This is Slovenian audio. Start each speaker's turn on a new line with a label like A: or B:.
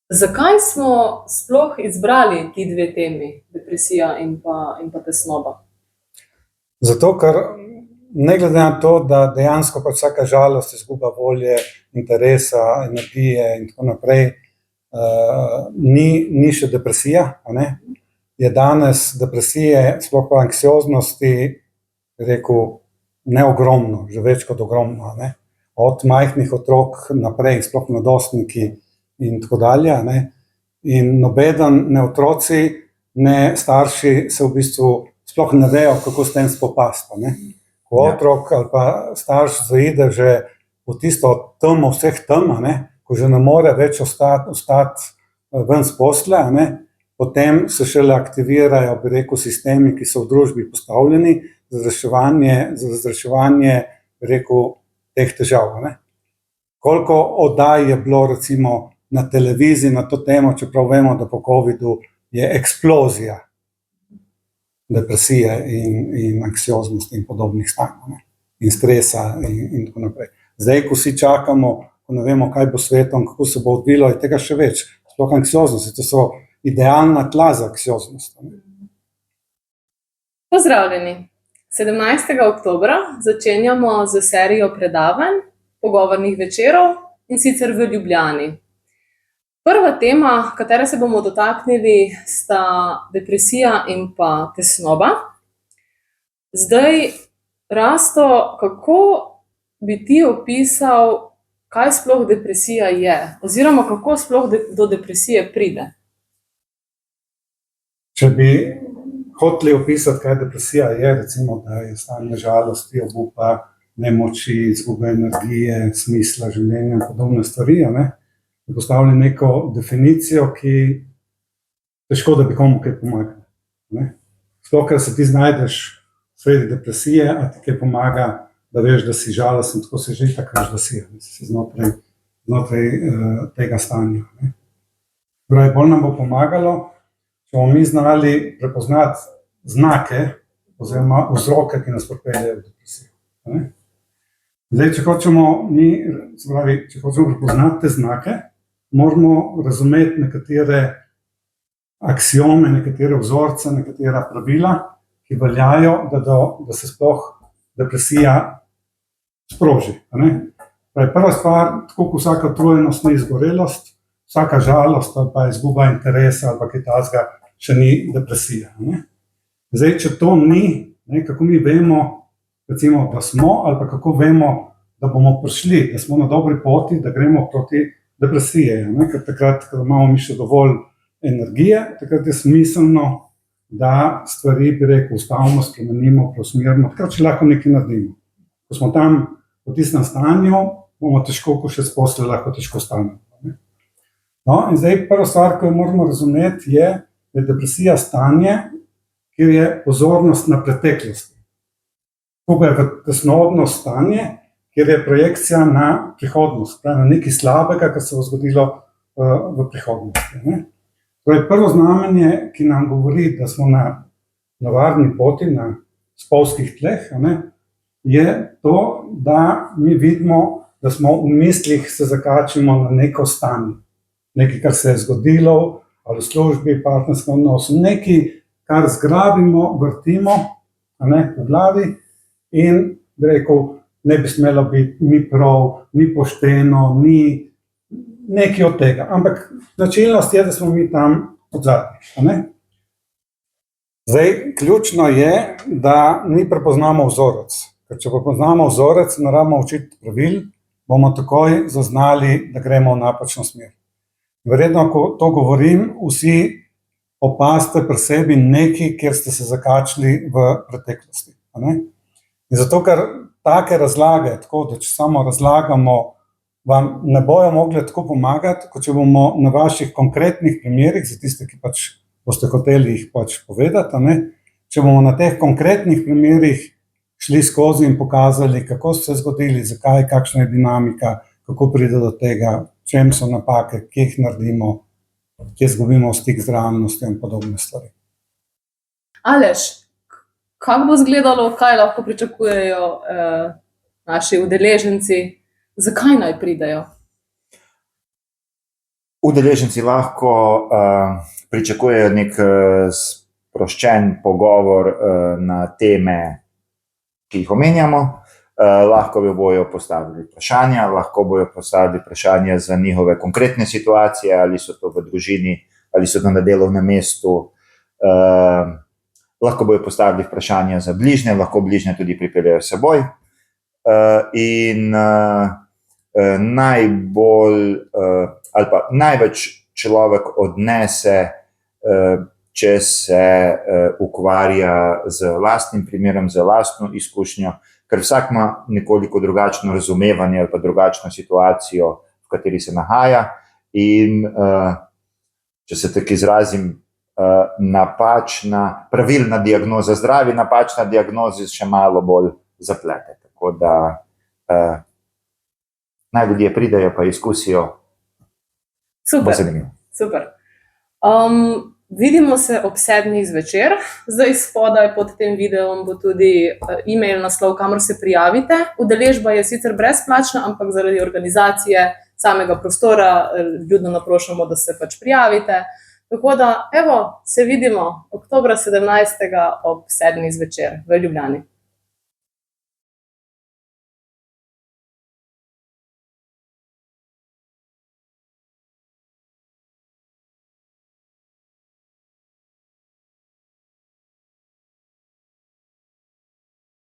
A: Zakaj smo sploh izbrali ti dve temi, depresija in pa tesnoba?
B: Zato, ker ne glede na to, da dejansko pač vsaka žalost, izguba volje, interesa, energije in tako naprej, ni še depresija, a ne, je danes depresije, sploh pa anksioznosti, rekel, ne ogromno, že več kot ogromno, a ne. Od majhnih otrok naprej, sploh mladostniki in tako dalje, a ne. In nobeden, ne otroci, ne starši se v bistvu sploh ne vejo, kako s tem spopasti, a ne. Ko otrok ali pa starš zaide že v tisto temo vseh tem, a ne, ko že ne more več ostati ven s postelje, a ne, potem se šele aktivirajo, bi rekel, sistemi, ki so v družbi postavljeni za razreševanje, bi rekel, teh težav, a ne. Koliko oddaj je bilo recimo na televiziji na to temo, čeprav vemo, da po covidu je eksplozija depresije in anksioznosti in podobnih stanj, a ne, in stresa in tako naprej. Zdaj, ko vsi čakamo, ko ne vemo, kaj bo s svetom, kako se bo odvilo, je tega še več, sploh anksioznosti, to so idealna tla za anksioznost.
A: Pozdravljeni. 17. oktobra začenjamo s serijo predavanj, pogovornih večerov, in sicer v Ljubljani. Prva tema, katere se bomo dotaknili, sta depresija in pa tesnoba. Zdaj, Rasto, kako bi ti opisal, kaj sploh depresija je? Oziroma, kako sploh do depresije pride?
B: Če bi hoteli opisati, kaj depresija je, recimo, da je stanje žalosti, obupa, nemoči, izgube energije, smisla življenja in podobne stvari, a ne, bi postavili neko definicijo, ki težko, da bi komu kaj pomagal, ne. Sploh, ker se ti znajdeš sredi depresije, a ti kaj pomaga, da veš, da si žalosten, tako se že itak veš, da si znotraj tega stanja, ne. Torej, bolj nam bo pomagalo, če bomo mi znali prepoznati znake oziroma vzroke, ki nas pripeljejo v depresijo, a ne. Zdaj, če hočemo prepoznati te znake, moramo razumeti nekatere aksiome, nekatere vzorce, nekatera pravila, ki veljajo, da se sploh depresija sproži, a ne. Torej, prva stvar, tako kot vsaka utrujenost ni izgorelost, vsaka žalost ali pa izguba interesa ali pa kaj takega še ni depresija, a ne. Zdaj, če to ni, ne, kako mi vemo, recimo, da smo, ali pa kako vemo, da bomo prišli, da smo na dobri poti, da gremo proti depresiji, a ne, ker takrat, ko imamo mi še dovolj energije, takrat je smiselno, da stvari, bi rekel, ustavimo, spremenimo, preusmerimo, takrat še lahko nekaj naredimo. Ko smo tam v tistem stanju, bomo težko, ko še s postelje lahko težko stanemo, a ne. No, in zdaj prva stvar, ki jo moramo razumeti, je, da je depresija stanje, kjer je pozornost na preteklosti. Tukaj je tesnobno stanje, kjer je projekcija na prihodnost, na nekaj slabega, kar se bo zgodilo v prihodnosti, ne. Torej, prvo znamenje, ki nam govori, da smo na varni poti, na spolzkih tleh, a ne, je to, da mi vidimo, da smo v mislih se zakačimo na neko stanje. Nekaj, kar se je zgodilo, ali v službi, partnerskem odnosu, nekaj, kar zgrabimo, vrtimo, a ne, v glavi in, bi rekel, ne bi smelo biti ni prav, ni pošteno, ni nekaj od tega, ampak značilnost je, da smo mi tam odzadaj, a ne. Zdaj, ključno je, da mi prepoznamo vzorec, ker če prepoznamo vzorec, ne rabimo učiti pravil, bomo takoj zaznali, da gremo v napačno smer. Verjetno, ko to govorim, vsi opazite pri sebi nekaj, kjer ste se zakačili v preteklosti, a ne. In zato, ker take razlage, tako da če samo razlagamo, vam ne bojo mogle tako pomagati, kot če bomo na vaših konkretnih primerih, za tiste, ki pač boste hoteli jih pač povedati, a ne, če bomo na teh konkretnih primerih šli skozi in pokazali, kako so se zgodili, zakaj, kakšna je dinamika, kako pride do tega, v čem so napake, kje jih naredimo, kje izgubimo stik z realnostjo in podobne stvari.
A: Aleš, kako bo izgledalo, kaj lahko pričakujejo naši udeleženci, zakaj naj pridejo?
C: Udeleženci lahko pričakujejo nek sproščen pogovor na teme, ki jih omenjamo. Lahko bojo postavili vprašanja, lahko bojo postavili vprašanja za njihove konkretne situacije, ali so to v družini, ali so to na delovnem mestu. Lahko bojo postavili vprašanja za bližnje, lahko bližnje tudi pripeljejo s seboj. In največ človek odnese, če se ukvarja z lastnim primerom, z lastno izkušnjo, ker vsak ima nekoliko drugačno razumevanje ali pa drugačno situacijo, v kateri se nahaja. In če se tako izrazim, pravilna diagnoza zdravi, napačna diagnoza še malo bolj zaplete. Tako da naj ljudje pridejo pa izkusijo. Bo zanimivo.
A: Super. Vidimo se ob 7. zvečer. Zdaj spodaj pod tem videom bo tudi e-mail naslov, kamor se prijavite. Udeležba je sicer brezplačna, ampak zaradi organizacije samega prostora ljudno naprošamo, da se pač prijavite. Tako da, evo, se vidimo oktobra 17. ob 7. zvečer v Ljubljani.